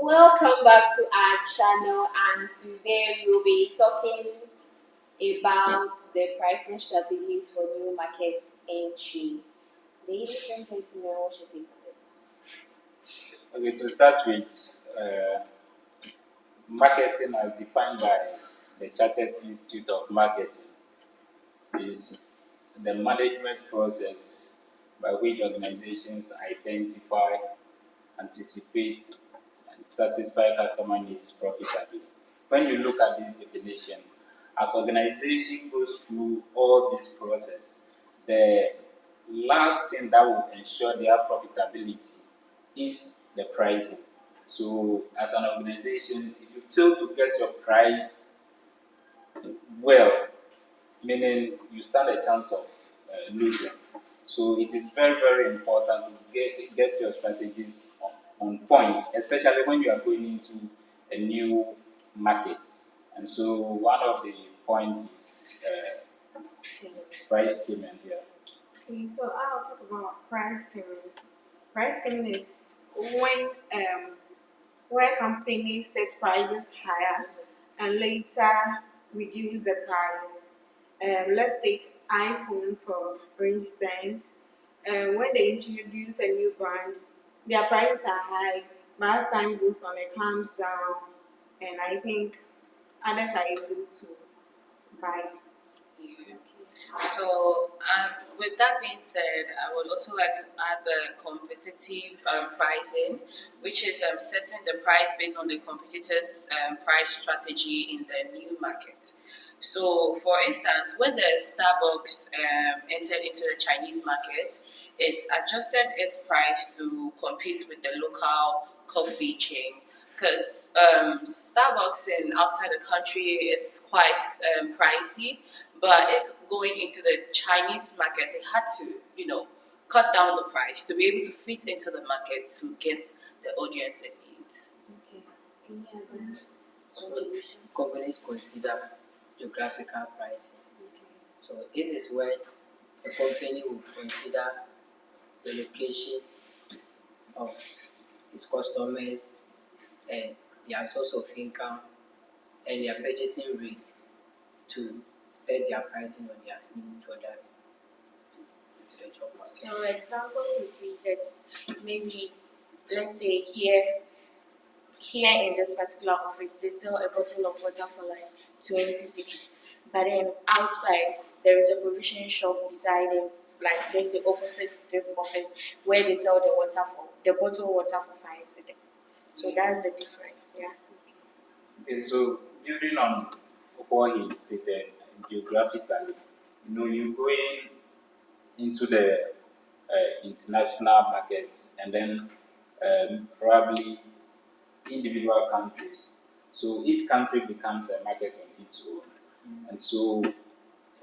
Welcome back to our channel, and today we'll be talking about the pricing strategies for new market entry. Ladies and gentlemen, what should take on this? Okay, to start with, marketing as defined by the Chartered Institute of Marketing is the management process by which organizations identify, anticipate, and satisfy customer needs profitably. When you look at this definition, as organization goes through all this process, the last thing that will ensure their profitability is the pricing. So, as an organization, if you fail to get your price well, meaning you stand a chance of losing. So, it is very, very important to get your strategies on point, especially when you are going into a new market. And so, one of the points is price scheming here. Okay, so I'll talk about price skimming. Price skimming is when where companies set prices higher and later reduce the price. Let's take iPhone for instance. When they introduce a new brand, their prices are high, but as time goes on, it comes down, and I think others are able to buy. So, with that being said, I would also like to add the competitive pricing, which is setting the price based on the competitor's price strategy in the new market. So, for instance, when the Starbucks entered into the Chinese market, it adjusted its price to compete with the local coffee chain. Because Starbucks in outside the country, it's quite pricey, but it going into the Chinese market, it had to, cut down the price to be able to fit into the market to get the audience it needs. Okay. Any other So contribution? companies consider geographical pricing. Okay. So this is where a company will consider the location of its customers and their source of income and their purchasing rate to set their pricing on their new product to the job market. So example would be that maybe let's say here in this particular office they sell a bottle of water for like 20 cedis. But then outside there is a provision shop beside us, like there's a opposite this office where they sell the bottled water for 5 cedis. So that's the difference, yeah. Okay, so building on what he stated geographically, you going into the international markets and then probably individual countries. So each country becomes a market on its own, and so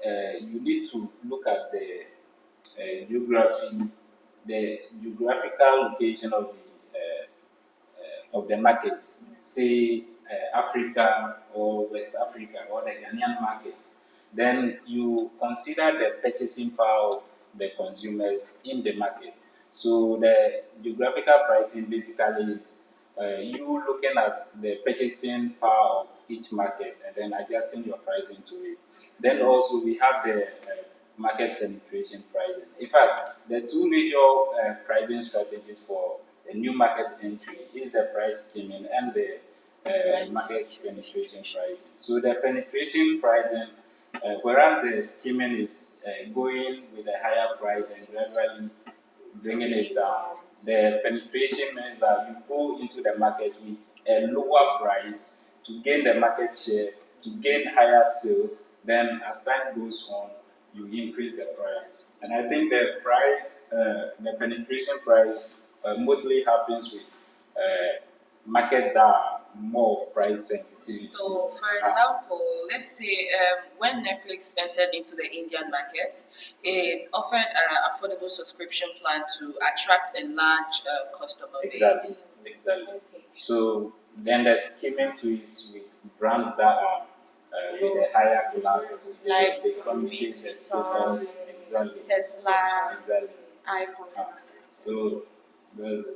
you need to look at the geographical location of the markets, say Africa or West Africa or the Ghanaian market. Then you consider the purchasing power of the consumers in the market. So the geographical pricing basically is you looking at the purchasing power of each market and then adjusting your pricing to it. Then also we have the market penetration pricing. In fact, the two major pricing strategies for a new market entry is the price skimming and the market penetration pricing. So the penetration pricing, whereas the skimming is going with a higher price and gradually bringing it down, the penetration means that you go into the market with a lower price to gain the market share, to gain higher sales. Then as time goes on, you increase the price. And I think the penetration price mostly happens with markets that are more of price sensitivity. So, for example, let's say when Netflix entered into the Indian market, it offered an affordable subscription plan to attract a large customer base. Exactly. Okay. So then the skimming too is with brands that are with a higher class, Like they communicate the status, exactly. Tesla, Exactly. iPhone. So the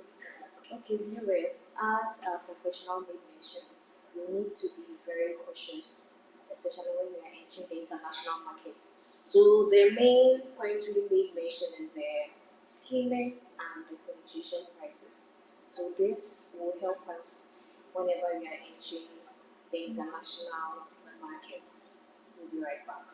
Okay, viewers, as a professional made mention, we need to be very cautious, especially when we are entering the international markets. So the main points we made mention is the skimming and the penetration prices. So this will help us whenever we are entering the international markets. We'll be right back.